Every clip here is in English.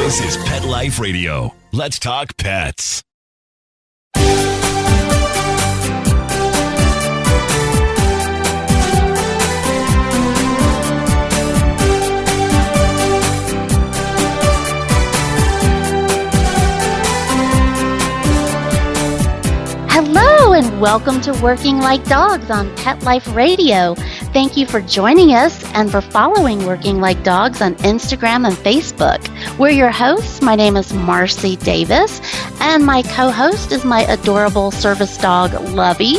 This is Pet Life Radio. Let's talk pets. Hello and welcome to Working Like Dogs on Pet Life Radio. Thank you for joining us and for following Working Like Dogs on Instagram and Facebook. We're your hosts. My name is Marcie Davis, and my co-host is my adorable service dog, Lovey.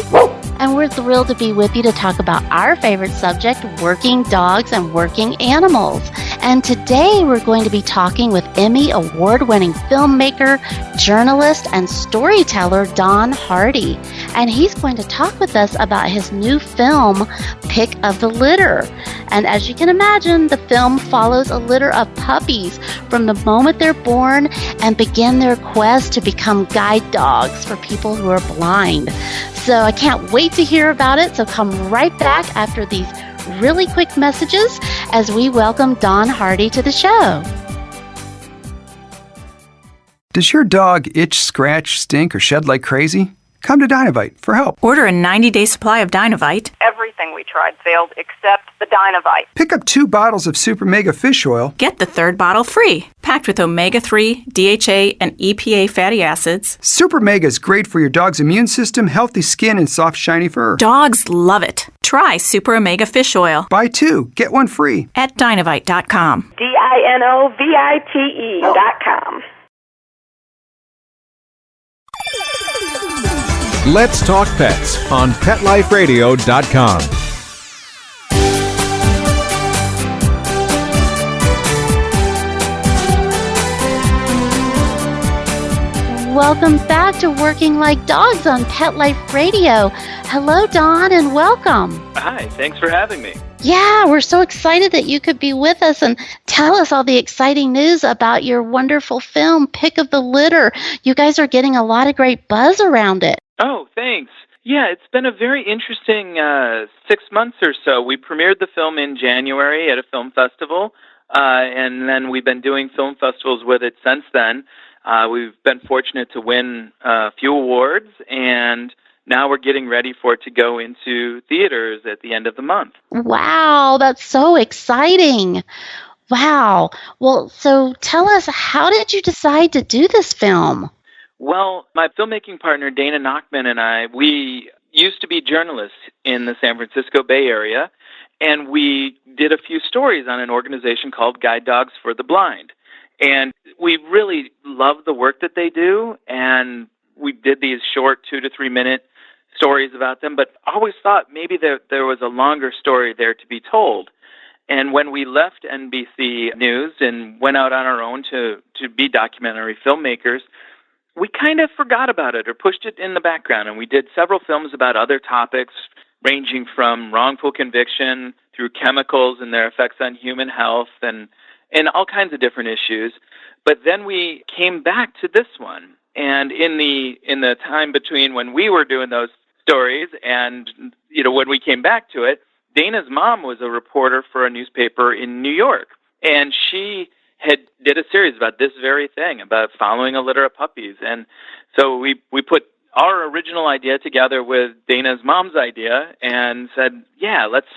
And we're thrilled to be with you to talk about our favorite subject, working dogs and working animals. And today we're going to be talking with Emmy award-winning filmmaker, journalist, and storyteller Don Hardy. And he's going to talk with us about his new film, Pick of the Litter. And as you can imagine, the film follows a litter of puppies from the moment they're born and begin their quest to become guide dogs for people who are blind. So I can't wait to hear about it. So come right back after these really quick messages as we welcome Don Hardy to the show. Does your dog itch, scratch, stink, or shed like crazy? Come to Dynavite for help. Order a 90-day supply of Dynavite. Everything we tried failed except the Dynavite. Pick up 2 bottles of Super Mega Fish Oil. Get the 3rd bottle free. Packed with omega-3, DHA, and EPA fatty acids. Super Mega is great for your dog's immune system, healthy skin, and soft, shiny fur. Dogs love it. Try Super Omega Fish Oil. Buy 2, get 1 free. At Dynavite.com. DINOVITE.com. Let's Talk Pets on PetLifeRadio.com. Welcome back to Working Like Dogs on Pet Life Radio. Hello, Don, and welcome. Hi, thanks for having me. Yeah, we're so excited that you could be with us and tell us all the exciting news about your wonderful film, Pick of the Litter. You guys are getting a lot of great buzz around it. Oh, thanks. Yeah, it's been a very interesting 6 months or so. We premiered the film in January at a film festival, and then we've been doing film festivals with it since then. We've been fortunate to win a few awards, and now we're getting ready for it to go into theaters at the end of the month. Wow, that's so exciting. Wow. Well, so tell us, how did you decide to do this film? Well, my filmmaking partner, Dana Nachman, and I, we used to be journalists in the San Francisco Bay Area, and we did a few stories on an organization called Guide Dogs for the Blind. And we really love the work that they do, and we did these short 2 to 3 minute stories about them, but always thought maybe there was a longer story there to be told. And when we left NBC News and went out on our own to be documentary filmmakers, we kind of forgot about it or pushed it in the background, and we did several films about other topics, ranging from wrongful conviction through chemicals and their effects on human health and all kinds of different issues. But then we came back to this one, and in the time between when we were doing those stories and when we came back to it, Dana's mom was a reporter for a newspaper in New York, and she did a series about this very thing, about following a litter of puppies. And so we put our original idea together with Dana's mom's idea and said, yeah, let's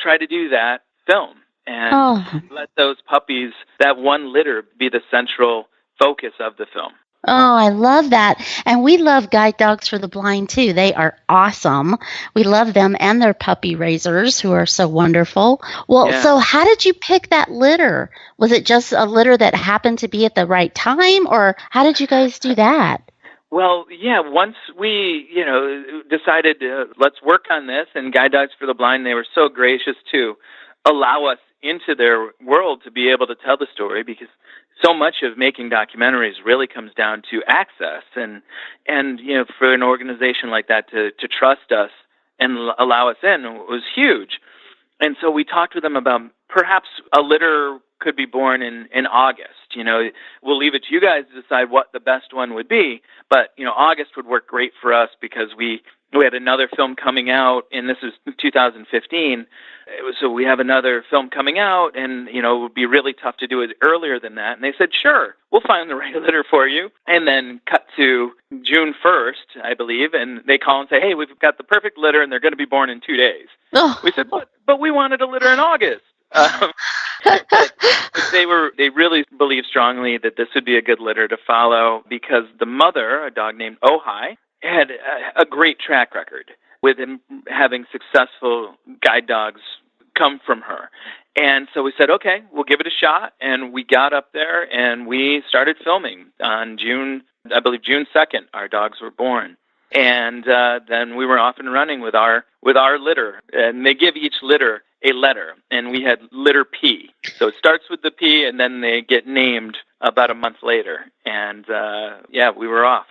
try to do that film and let those puppies, that one litter, be the central focus of the film. Oh, I love that. And we love Guide Dogs for the Blind, too. They are awesome. We love them and their puppy raisers, who are so wonderful. Well, Yeah. So how did you pick that litter? Was it just a litter that happened to be at the right time, or how did you guys do that? Well, yeah, once we, decided let's work on this, and Guide Dogs for the Blind, they were so gracious to allow us into their world to be able to tell the story, because so much of making documentaries really comes down to access, and for an organization like that to trust us and allow us in was huge. And so we talked with them about perhaps a litter could be born in August. We'll leave it to you guys to decide what the best one would be, but August would work great for us because we We had another film coming out, and this is 2015. So we have another film coming out, and, it would be really tough to do it earlier than that. And they said, sure, we'll find the right litter for you. And then cut to June 1st, I believe, and they call and say, hey, we've got the perfect litter, and they're going to be born in 2 days. Oh. We said, but we wanted a litter in August. But they really believed strongly that this would be a good litter to follow because the mother, a dog named Ojai, had a great track record with him having successful guide dogs come from her. And so we said, okay, we'll give it a shot. And we got up there and we started filming on June 2nd, our dogs were born. And then we were off and running with our litter. And they give each litter a letter, and we had litter P. So it starts with the P, and then they get named about a month later. And we were off.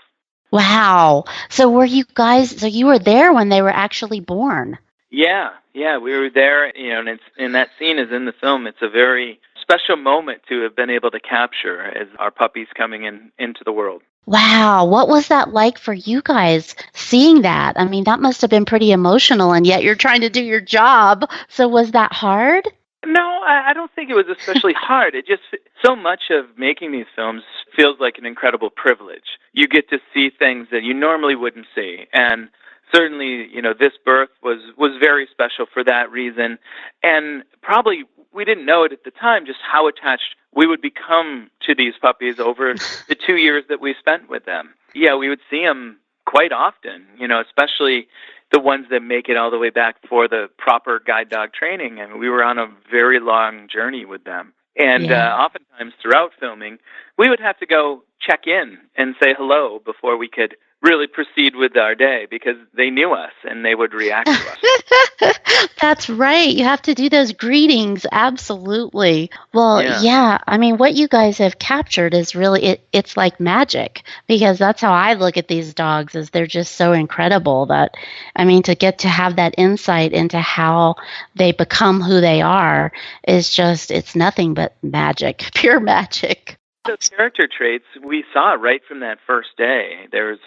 Wow. So you were there when they were actually born? Yeah, we were there, and that scene is in the film. It's a very special moment to have been able to capture as our puppies coming into the world. Wow. What was that like for you guys seeing that? I mean, that must have been pretty emotional, and yet you're trying to do your job. So was that hard? No, I don't think it was especially hard. It just, so much of making these films feels like an incredible privilege. You get to see things that you normally wouldn't see. And certainly, this birth was very special for that reason. And probably we didn't know it at the time, just how attached we would become to these puppies over the 2 years that we spent with them. Yeah, we would see them quite often, especially the ones that make it all the way back for the proper guide dog training. And we were on a very long journey with them. And oftentimes throughout filming, we would have to go check in and say hello before we could really proceed with our day because they knew us and they would react to us. That's right. You have to do those greetings. Absolutely. Well, yeah. I mean, what you guys have captured is really, it's like magic because that's how I look at these dogs is they're just so incredible that, I mean, to get to have that insight into how they become who they are is just, it's nothing but magic, pure magic. Those character traits we saw right from that first day. There's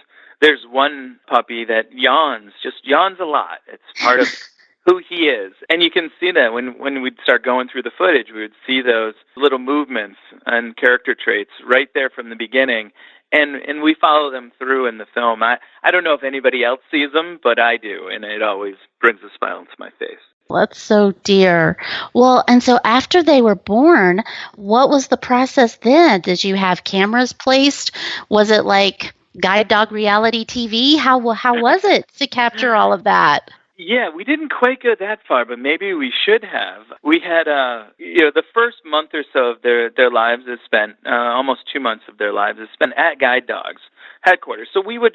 one puppy that yawns a lot. It's part of who he is. And you can see that when we'd start going through the footage, we would see those little movements and character traits right there from the beginning. And we follow them through in the film. I don't know if anybody else sees them, but I do, and it always brings a smile to my face. That's so dear. Well, and so after they were born, what was the process then? Did you have cameras placed? Was it like guide dog reality TV? How was it to capture all of that? Yeah, we didn't quite go that far, but maybe we should have. We had, the first month or so of their lives is spent, almost 2 months of their lives is spent at Guide Dogs headquarters. So we were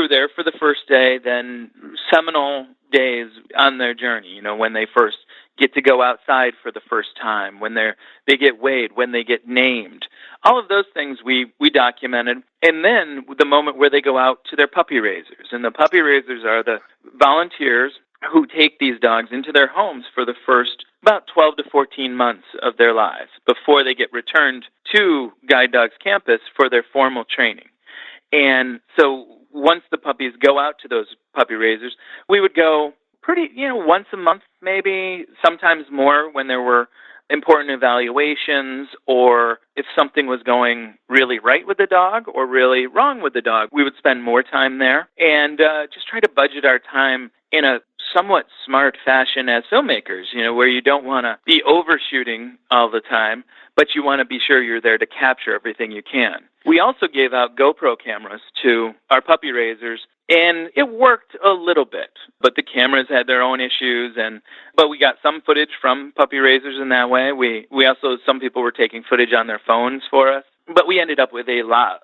there for the first day, then seminal days on their journey, when they first get to go outside for the first time, when they get weighed, when they get named. All of those things we documented. And then the moment where they go out to their puppy raisers. And the puppy raisers are the volunteers who take these dogs into their homes for the first about 12 to 14 months of their lives before they get returned to Guide Dogs campus for their formal training. And so once the puppies go out to those puppy raisers, we would go pretty, once a month maybe, sometimes more when there were important evaluations or if something was going really right with the dog or really wrong with the dog, we would spend more time there and just try to budget our time in a somewhat smart fashion as filmmakers, where you don't want to be overshooting all the time, but you want to be sure you're there to capture everything you can. We also gave out GoPro cameras to our puppy raisers, and it worked a little bit, but the cameras had their own issues, but we got some footage from puppy raisers in that way. We also, some people were taking footage on their phones for us, but we ended up with a lot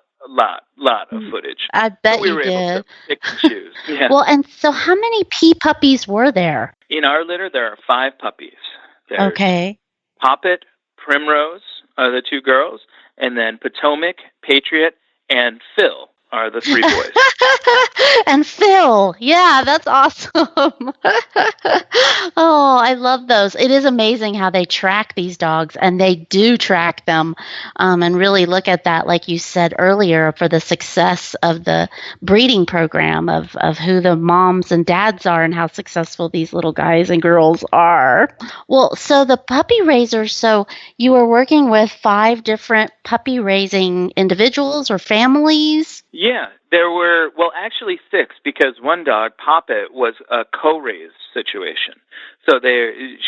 of footage. I bet we you were did. able to pick and choose. Yeah. Well, and so how many puppies were there? In our litter, there are 5 puppies. There's Okay. Poppet, Primrose are the 2 girls, and then Potomac, Patriot, and Phil are the 3 boys. And Phil. Yeah, that's awesome. Oh, I love those. It is amazing how they track these dogs, and they do track them and really look at that, like you said earlier, for the success of the breeding program of who the moms and dads are and how successful these little guys and girls are. Well, so the puppy raisers, so you were working with 5 different puppy raising individuals or families? Yeah, there were, well, actually 6, because one dog, Poppet, was a co-raised situation. So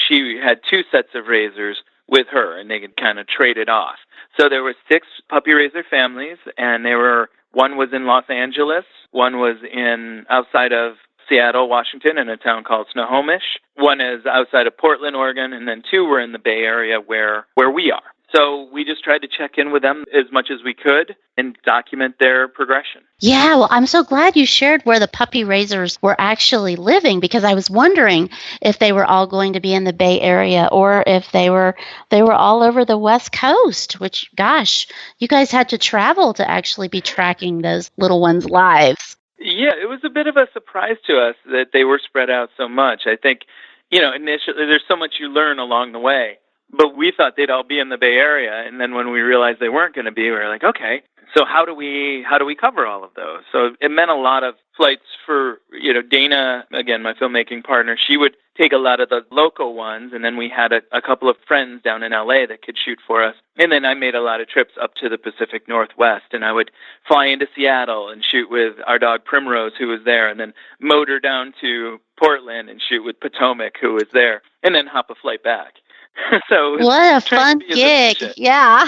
she had 2 sets of raisers with her, and they could kind of trade it off. So there were 6 puppy raiser families, and one was in Los Angeles, one was outside of Seattle, Washington, in a town called Snohomish. One is outside of Portland, Oregon, and then 2 were in the Bay Area where we are. So we just tried to check in with them as much as we could and document their progression. Yeah, well, I'm so glad you shared where the puppy raisers were actually living, because I was wondering if they were all going to be in the Bay Area or if they were all over the West Coast, which, gosh, you guys had to travel to actually be tracking those little ones' lives. Yeah, it was a bit of a surprise to us that they were spread out so much. I think, initially there's so much you learn along the way. But we thought they'd all be in the Bay Area, and then when we realized they weren't going to be, we were like, okay, so how do we cover all of those? So it meant a lot of flights for, Dana, again, my filmmaking partner. She would take a lot of the local ones, and then we had a couple of friends down in LA that could shoot for us. And then I made a lot of trips up to the Pacific Northwest, and I would fly into Seattle and shoot with our dog Primrose, who was there, and then motor down to Portland and shoot with Potomac, who was there, and then hop a flight back. So what a fun gig. Yeah.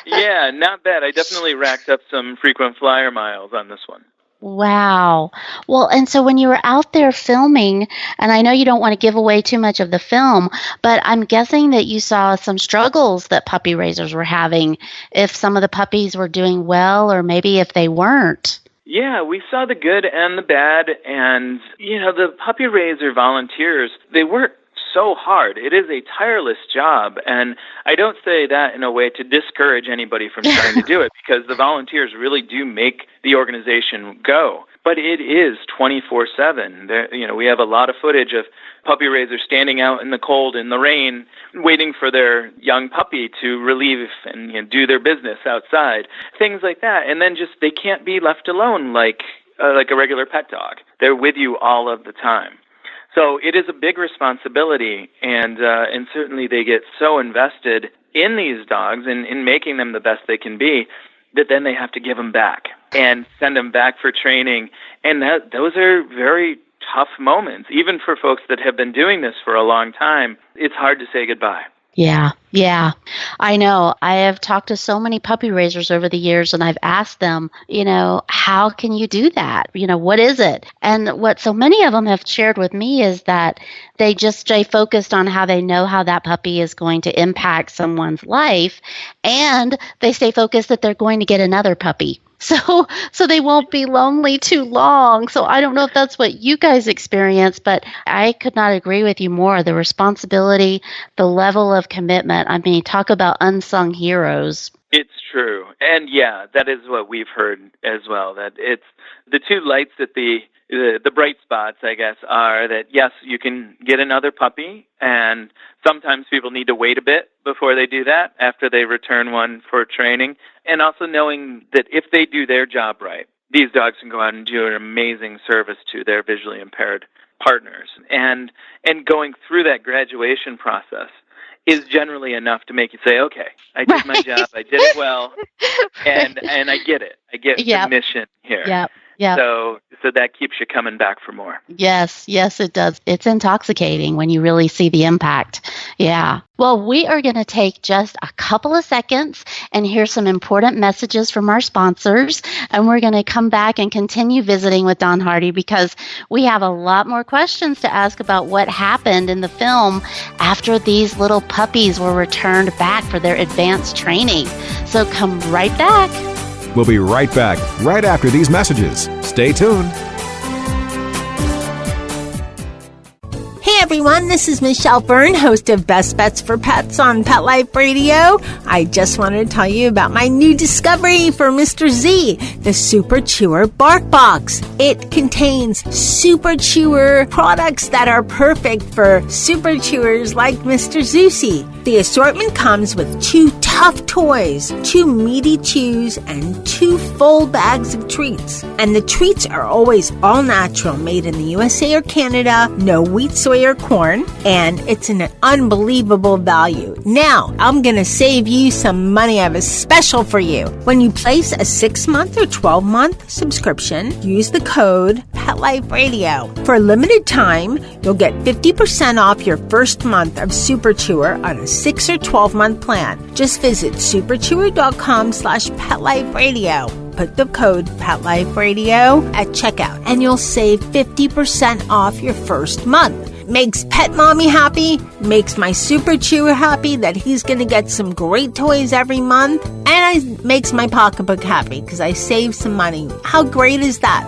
Yeah, not bad. I definitely racked up some frequent flyer miles on this one. Wow. Well, and so when you were out there filming, and I know you don't want to give away too much of the film, but I'm guessing that you saw some struggles that puppy raisers were having, if some of the puppies were doing well or maybe if they weren't. Yeah, we saw the good and the bad, and, the puppy raiser volunteers, they work so hard. It is a tireless job, and I don't say that in a way to discourage anybody from trying to do it, because the volunteers really do make the organization go. But it is 24/7. We have a lot of footage of puppy raisers standing out in the cold, in the rain, waiting for their young puppy to relieve and do their business outside, things like that. And then they can't be left alone like a regular pet dog. They're with you all of the time. So it is a big responsibility, and certainly they get so invested in these dogs and in making them the best they can be that then they have to give them back and send them back for training. And those are very tough moments. Even for folks that have been doing this for a long time, it's hard to say goodbye. Yeah. I know. I have talked to so many puppy raisers over the years, and I've asked them, how can you do that? What is it? And what so many of them have shared with me is that they just stay focused on how they know how that puppy is going to impact someone's life, and they stay focused that they're going to get another puppy. So they won't be lonely too long. So I don't know if that's what you guys experience, but I could not agree with you more. The responsibility, the level of commitment. I mean, talk about unsung heroes. It's true. And yeah, that is what we've heard as well, that it's the two lights that the bright spots, I guess, are that, yes, you can get another puppy, and sometimes people need to wait a bit before they do that after they return one for training, and also knowing that if they do their job right, these dogs can go out and do an amazing service to their visually impaired partners. And going through that graduation process is generally enough to make you say, okay, I did my job, I did it well, and I get it. I get the mission here. Yeah. So that keeps you coming back for more. Yes, it does. It's intoxicating when you really see the impact. Yeah. Well, we are going to take just a couple of seconds and hear some important messages from our sponsors, and we're going to come back and continue visiting with Don Hardy, because we have a lot more questions to ask about what happened in the film after these little puppies were returned back for their advanced training. So come right back. We'll be right back, right after these messages. Stay tuned. Hey everyone. This is Michelle Byrne, host of Best Bets for Pets on Pet Life Radio. I just wanted to tell you about my new discovery for Mr. Z, the Super Chewer Bark Box. It contains Super Chewer products that are perfect for super chewers like Mr. Zeusy. The assortment comes with 2 tough toys, 2 meaty chews, and 2 full bags of treats. And the treats are always all natural, made in the USA or Canada, no wheat, soy, or corn, and it's an unbelievable value. Now, I'm going to save you some money. I have a special for you. When you place a 6-month or 12-month subscription, use the code PetLifeRadio. For a limited time, you'll get 50% off your first month of Super Chewer on a 6 or 12-month plan. Just visit superchewer.com/PetLifeRadio. Put the code PetLifeRadio at checkout and you'll save 50% off your first month. Makes Pet Mommy happy, makes my Super Chewer happy that he's going to get some great toys every month, and it makes my pocketbook happy because I save some money. How great is that?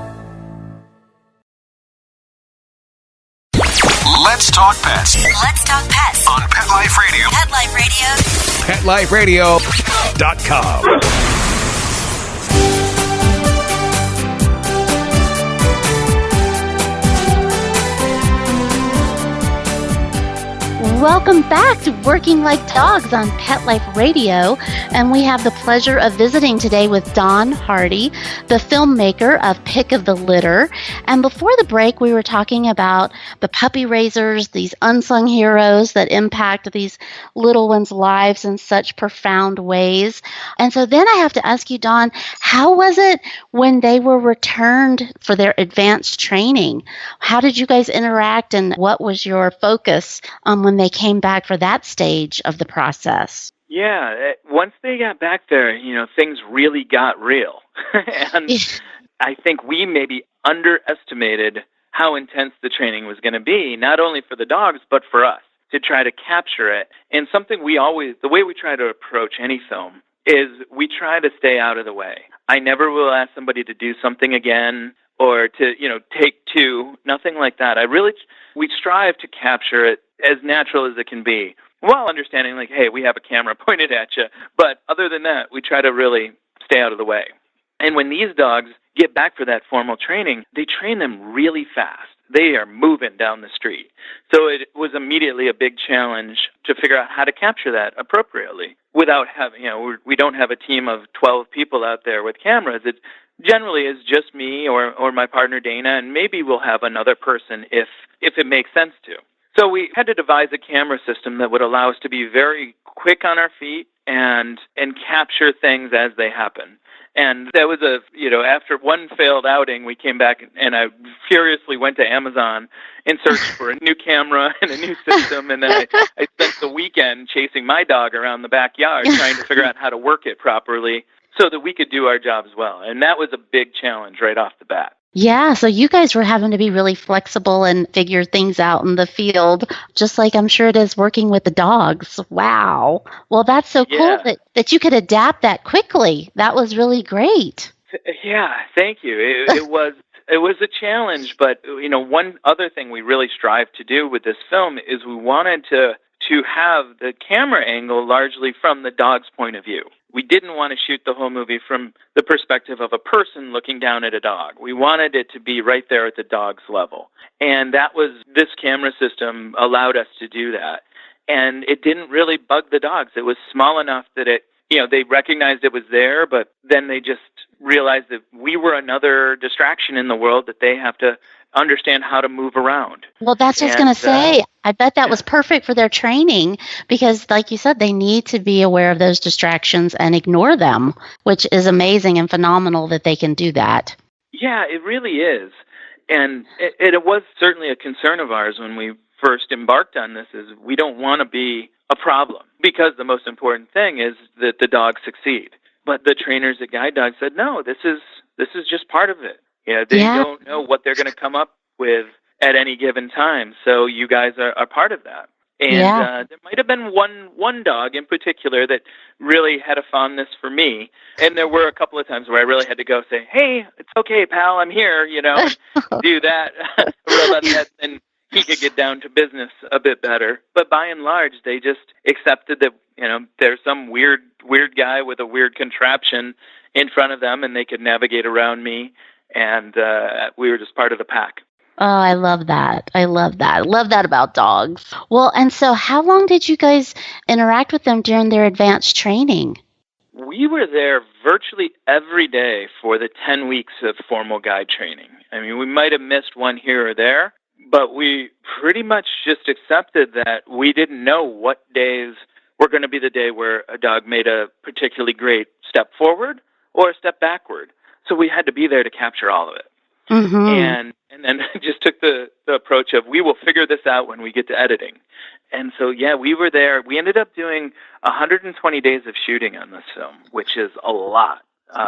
Let's talk pets. Let's talk pets On Pet Life Radio. Pet Life Radio. PetLifeRadio.com. Welcome back to Working Like Dogs on Pet Life Radio, and we have the pleasure of visiting today with Don Hardy, the filmmaker of Pick of the Litter. And before the break, we were talking about the puppy raisers, these unsung heroes that impact these little ones' lives in such profound ways. And so then I have to ask you, Don, how was it when they were returned for their advanced training? How did you guys interact, and what was your focus when they came back for that stage of the process? Yeah, once they got back there, things really got real. And I think we maybe underestimated how intense the training was going to be, not only for the dogs, but for us, to try to capture it. And something the way we try to approach any film is we try to stay out of the way. I never will ask somebody to do something again or to, take 2, nothing like that. We strive to capture it as natural as it can be, while understanding, like, hey, we have a camera pointed at you. But other than that, we try to really stay out of the way. And when these dogs get back for that formal training, they train them really fast. They are moving down the street. So it was immediately a big challenge to figure out how to capture that appropriately without having, we don't have a team of 12 people out there with cameras. It generally is just me or my partner Dana, and maybe we'll have another person if it makes sense to. So we had to devise a camera system that would allow us to be very quick on our feet and capture things as they happen. And that was after one failed outing, we came back and I furiously went to Amazon and searched for a new camera and a new system. And then I spent the weekend chasing my dog around the backyard trying to figure out how to work it properly so that we could do our jobs well. And that was a big challenge right off the bat. Yeah, so you guys were having to be really flexible and figure things out in the field, just like I'm sure it is working with the dogs. Wow. Well, that's so cool that you could adapt that quickly. That was really great. Yeah, thank you. It was a challenge, but one other thing we really strive to do with this film is we wanted to have the camera angle largely from the dog's point of view. We didn't want to shoot the whole movie from the perspective of a person looking down at a dog. We wanted it to be right there at the dog's level. And this camera system allowed us to do that. And it didn't really bug the dogs. It was small enough that they recognized it was there, but then they just realized that we were another distraction in the world that they have to understand how to move around. Well, that's just going to say, I bet that was perfect for their training because, like you said, they need to be aware of those distractions and ignore them, which is amazing and phenomenal that they can do that. Yeah, it really is. And it was certainly a concern of ours when we first embarked on this, is we don't want to be a problem because the most important thing is that the dogs succeed. But the trainers at Guide Dog said, no, this is just part of it. They don't know what they're going to come up with at any given time. So you guys are part of that. And there might have been one dog in particular that really had a fondness for me. And there were a couple of times where I really had to go say, hey, it's okay, pal, I'm here, do that. And he could get down to business a bit better. But by and large, they just accepted that, there's some weird guy with a weird contraption in front of them, and they could navigate around me, and we were just part of the pack. Oh, I love that. I love that. I love that about dogs. Well, and so how long did you guys interact with them during their advanced training? We were there virtually every day for the 10 weeks of formal guide training. I mean, we might have missed one here or there, but we pretty much just accepted that we didn't know what days were going to be the day where a dog made a particularly great step forward or a step backward. So we had to be there to capture all of it. Mm-hmm. And then just took the approach of, we will figure this out when we get to editing. And so, yeah, we were there. We ended up doing 120 days of shooting on this film, which is a lot.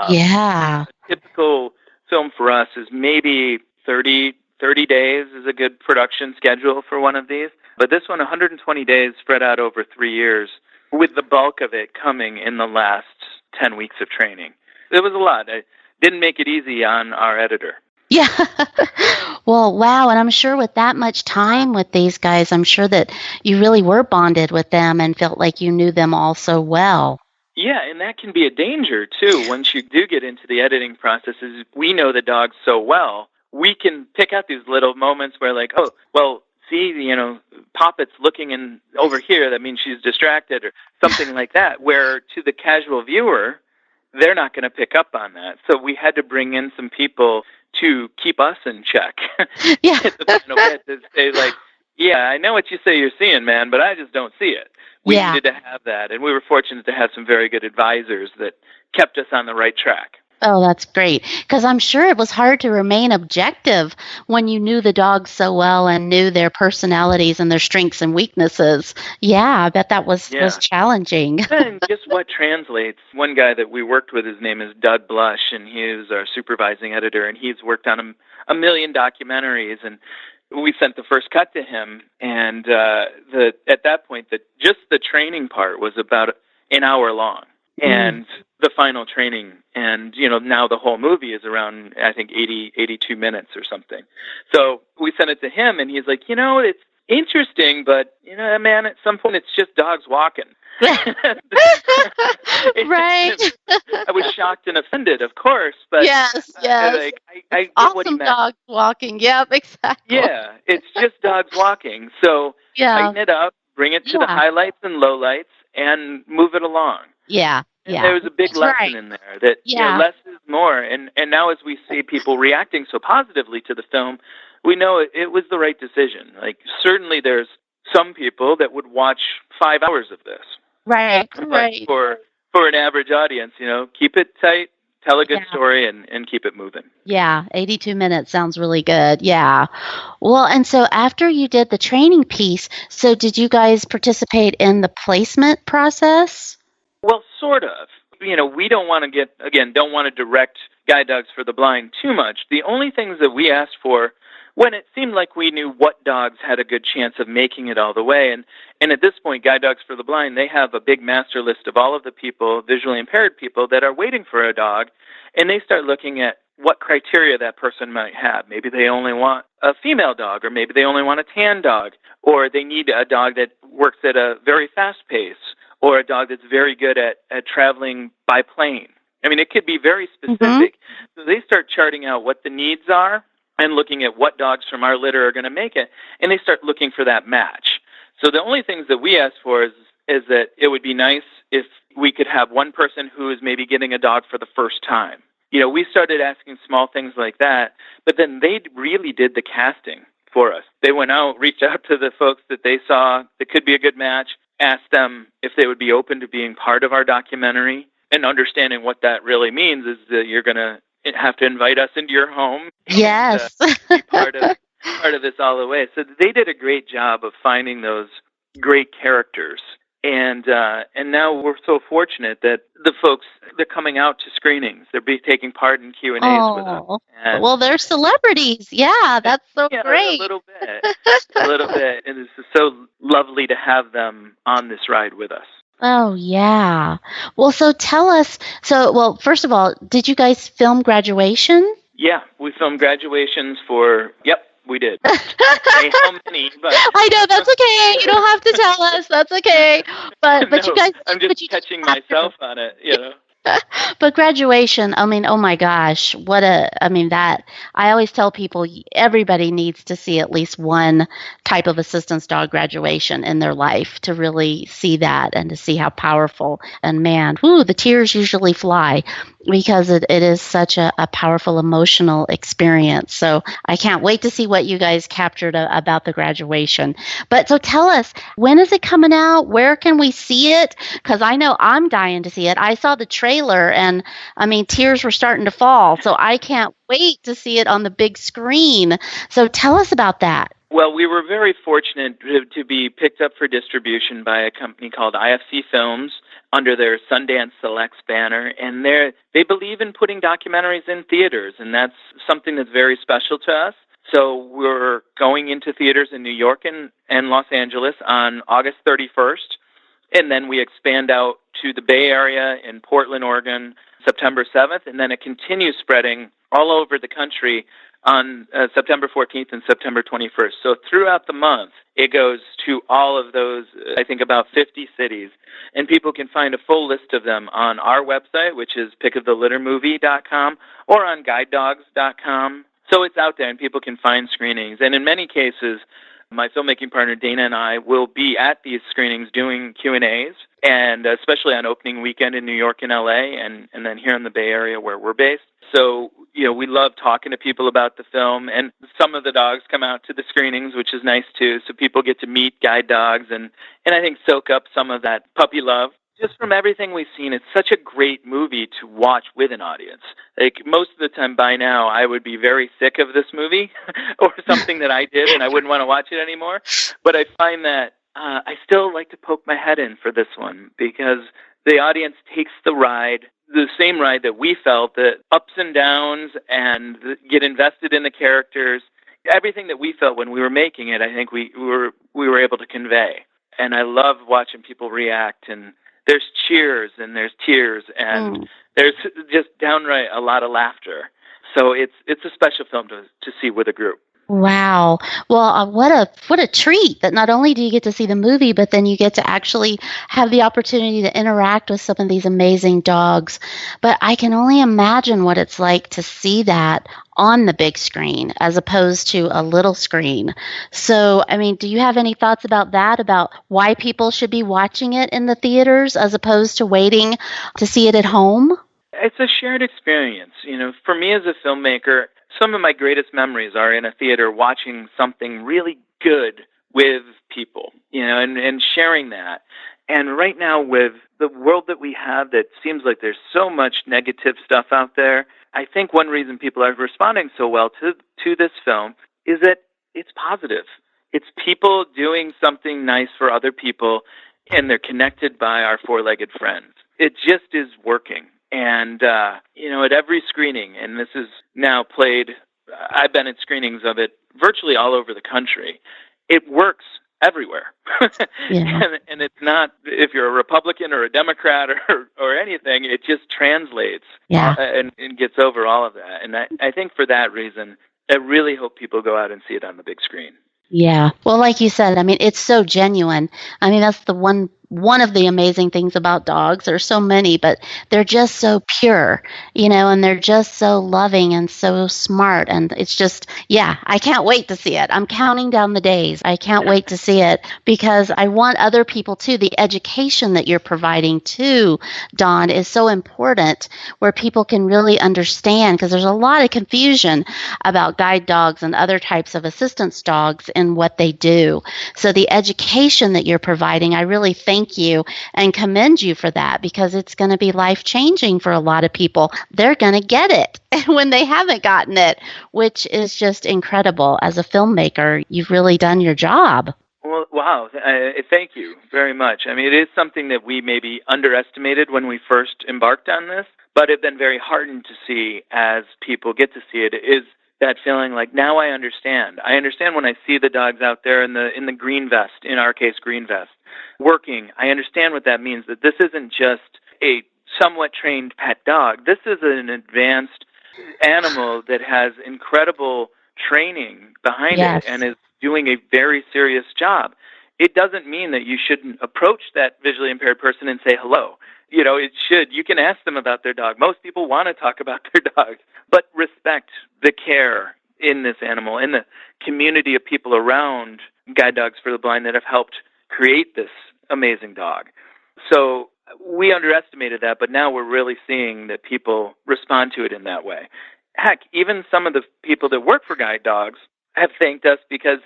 Yeah. A typical film for us is maybe 30 days is a good production schedule for one of these. But this one, 120 days spread out over 3 years, with the bulk of it coming in the last 10 weeks of training. It was a lot. It didn't make it easy on our editor. Yeah. Well, wow. And I'm sure with that much time with these guys, I'm sure that you really were bonded with them and felt like you knew them all so well. Yeah, and that can be a danger, too. Once you do get into the editing processes, we know the dogs so well, we can pick out these little moments where, like, oh, well, see, Poppet's looking in over here, that means she's distracted, or something like that, where to the casual viewer, they're not going to pick up on that. So we had to bring in some people to keep us in check. Yeah. At the final bit, to say, like, yeah, I know what you say you're seeing, man, but I just don't see it. We needed to have that, and we were fortunate to have some very good advisors that kept us on the right track. Oh, that's great. Because I'm sure it was hard to remain objective when you knew the dogs so well and knew their personalities and their strengths and weaknesses. Yeah, I bet that was challenging. And just what translates. One guy that we worked with, his name is Doug Blush, and he is our supervising editor, and he's worked on a million documentaries, and we sent the first cut to him, and at that point, just the training part was about an hour long. And the final training, and now the whole movie is around, I think, 82 minutes or something. So we sent it to him, and he's like, it's interesting, but man, at some point it's just dogs walking. Right. I was shocked and offended, of course, but yes. I awesome dogs walking. Yep, exactly. Yeah, it's just dogs walking. So tighten it up, bring it to the highlights and lowlights, and move it along. Yeah. And there was a big lesson in there that less is more. And now as we see people reacting so positively to the film, we know it was the right decision. Like, certainly there's some people that would watch 5 hours of this. Right. For an average audience, keep it tight, tell a good story, and keep it moving. Yeah, 82 minutes sounds really good. Yeah. Well, and so after you did the training piece, so did you guys participate in the placement process? Well, sort of. We don't want to direct guide dogs for the blind too much. The only things that we asked for when it seemed like we knew what dogs had a good chance of making it all the way, and at this point, Guide Dogs for the Blind, they have a big master list of all of the people, visually impaired people, that are waiting for a dog, and they start looking at what criteria that person might have. Maybe they only want a female dog, or maybe they only want a tan dog, or they need a dog that works at a very fast pace, or a dog that's very good at traveling by plane. I mean, it could be very specific. Mm-hmm. So they start charting out what the needs are and looking at what dogs from our litter are going to make it, and they start looking for that match. So the only things that we ask for is that it would be nice if we could have one person who is maybe getting a dog for the first time. We started asking small things like that, but then they really did the casting for us. They went out, reached out to the folks that they saw that could be a good match, asked them if they would be open to being part of our documentary, and understanding what that really means is that you're going to have to invite us into your home. Yes. And, be part of this all the way. So they did a great job of finding those great characters. And now we're so fortunate that the folks, they're coming out to screenings. They're taking part in Q&As with us. And, well, they're celebrities. Yeah, that's so great. A little bit. And it's so lovely to have them on this ride with us. Oh, yeah. Well, so tell us, first of all, did you guys film graduation? Yeah, we filmed graduations for, we did. Say how many, but I know, that's okay. You don't have to tell us. That's okay. But no, you guys, I'm just catching myself on it, you know. But graduation, I mean, oh my gosh, that, I always tell people everybody needs to see at least one type of assistance dog graduation in their life to really see that and to see how powerful. And man, the tears usually fly because it is such a powerful emotional experience. So I can't wait to see what you guys captured about the graduation. But so tell us, when is it coming out? Where can we see it? Because I know I'm dying to see it. I saw the trailer and I mean, tears were starting to fall. So I can't wait to see it on the big screen. So tell us about that. Well, we were very fortunate to be picked up for distribution by a company called IFC Films under their Sundance Selects banner, and they believe in putting documentaries in theaters, and that's something that's very special to us. So we're going into theaters in New York and Los Angeles on August 31st, and then we expand out to the Bay Area in Portland, Oregon, September 7th, and then it continues spreading all over the country on September 14th and September 21st. So throughout the month, it goes to all of those, I think about 50 cities. And people can find a full list of them on our website, which is pickofthelittermovie.com, or on guidedogs.com. So it's out there and people can find screenings. And in many cases, my filmmaking partner Dana and I will be at these screenings doing Q&As, and especially on opening weekend in New York and LA, and then here in the Bay Area where we're based. So, we love talking to people about the film, and some of the dogs come out to the screenings, which is nice too, so people get to meet guide dogs and I think soak up some of that puppy love. Just from everything we've seen, it's such a great movie to watch with an audience. Like, most of the time by now, I would be very sick of this movie or something that I did, and I wouldn't want to watch it anymore. But I find that I still like to poke my head in for this one because the audience takes the ride, the same ride that we felt, the ups and downs, and get invested in the characters. Everything that we felt when we were making it, I think we were able to convey. And I love watching people react, and there's cheers and there's tears and there's just downright a lot of laughter. So it's a special film to see with a group. Wow. Well, what a treat that not only do you get to see the movie, but then you get to actually have the opportunity to interact with some of these amazing dogs. But I can only imagine what it's like to see that on the big screen as opposed to a little screen. So, I mean, do you have any thoughts about that, about why people should be watching it in the theaters as opposed to waiting to see it at home? It's a shared experience. For me as a filmmaker, some of my greatest memories are in a theater watching something really good with people, and sharing that. And right now with the world that we have that seems like there's so much negative stuff out there, I think one reason people are responding so well to this film is that it's positive. It's people doing something nice for other people, and they're connected by our four-legged friends. It just is working. And, at every screening, and this is now played, I've been at screenings of it virtually all over the country, it works everywhere. Yeah. And it's not, if you're a Republican or a Democrat or anything, it just translates and gets over all of that. And I think for that reason, I really hope people go out and see it on the big screen. Yeah. Well, like you said, I mean, it's so genuine. I mean, that's the one of the amazing things about dogs. There's so many, but they're just so pure, and they're just so loving and so smart. And it's just, I can't wait to see it. I'm counting down the days. I can't wait to see it because I want other people too. The education that you're providing too, Dawn, is so important where people can really understand, because there's a lot of confusion about guide dogs and other types of assistance dogs and what they do. So the education that you're providing, I really thank you and commend you for that, because it's going to be life-changing for a lot of people. They're going to get it when they haven't gotten it, which is just incredible. As a filmmaker, you've really done your job. Well, wow. Thank you very much. I mean, it is something that we maybe underestimated when we first embarked on this, but have been very heartened to see as people get to see it, is that feeling like, now I understand. I understand when I see the dogs out there in the green vest, in our case, green vest, working. I understand what that means, that this isn't just a somewhat trained pet dog. This is an advanced animal that has incredible training behind Yes. it and is doing a very serious job. It doesn't mean that you shouldn't approach that visually impaired person and say hello. It should. You can ask them about their dog. Most people want to talk about their dogs, but respect the care in this animal and the community of people around Guide Dogs for the Blind that have helped create this amazing dog. So we underestimated that, but now we're really seeing that people respond to it in that way. Heck, even some of the people that work for Guide Dogs have thanked us because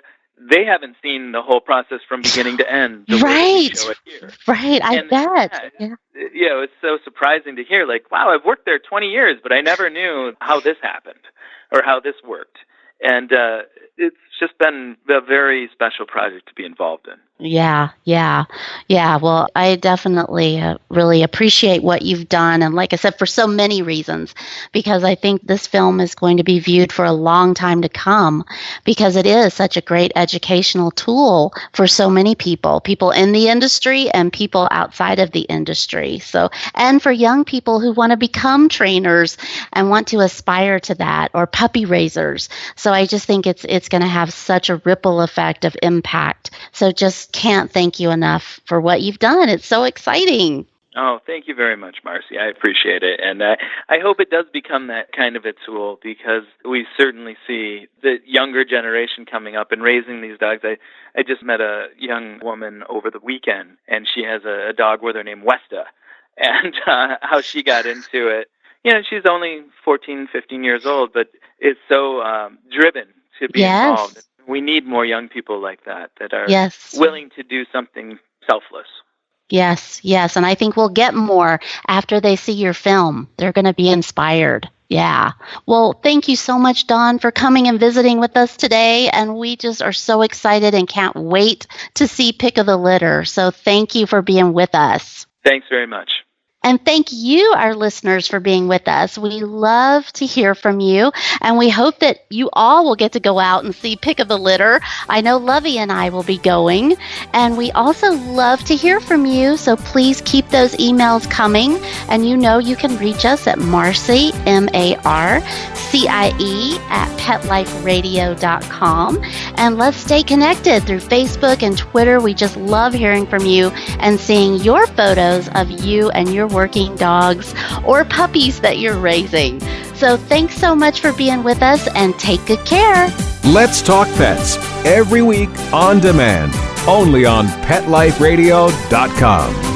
they haven't seen the whole process from beginning to end. The way that we show it here. Right, I bet. Yeah. It's so surprising to hear, like, wow, I've worked there 20 years, but I never knew how this happened or how this worked. And it's just been a very special project to be involved in. Yeah. Well, I definitely really appreciate what you've done. And like I said, for so many reasons, because I think this film is going to be viewed for a long time to come, because it is such a great educational tool for so many people in the industry and people outside of the industry. So, and for young people who want to become trainers and want to aspire to that, or puppy raisers. So I just think it's going to have such a ripple effect of impact. So just can't thank you enough for what you've done. It's so exciting. Oh, thank you very much, Marcie. I appreciate it. And I hope it does become that kind of a tool, because we certainly see the younger generation coming up and raising these dogs. I just met a young woman over the weekend, and she has a dog with her named Westa. And how she got into it, she's only 14, 15 years old, but is so driven to be involved. We need more young people like that are willing to do something selfless. Yes. And I think we'll get more after they see your film. They're going to be inspired. Yeah. Well, thank you so much, Dawn, for coming and visiting with us today. And we just are so excited and can't wait to see Pick of the Litter. So thank you for being with us. Thanks very much. And thank you, our listeners, for being with us. We love to hear from you, and we hope that you all will get to go out and see Pick of the Litter. I know Lovey and I will be going, and we also love to hear from you, so please keep those emails coming. And you can reach us at Marcie, MARCIE, at PetLifeRadio.com. And let's stay connected through Facebook and Twitter. We just love hearing from you and seeing your photos of you and your working dogs or puppies that you're raising. So thanks so much for being with us, and take good care. Let's Talk Pets, every week on demand, only on PetLifeRadio.com.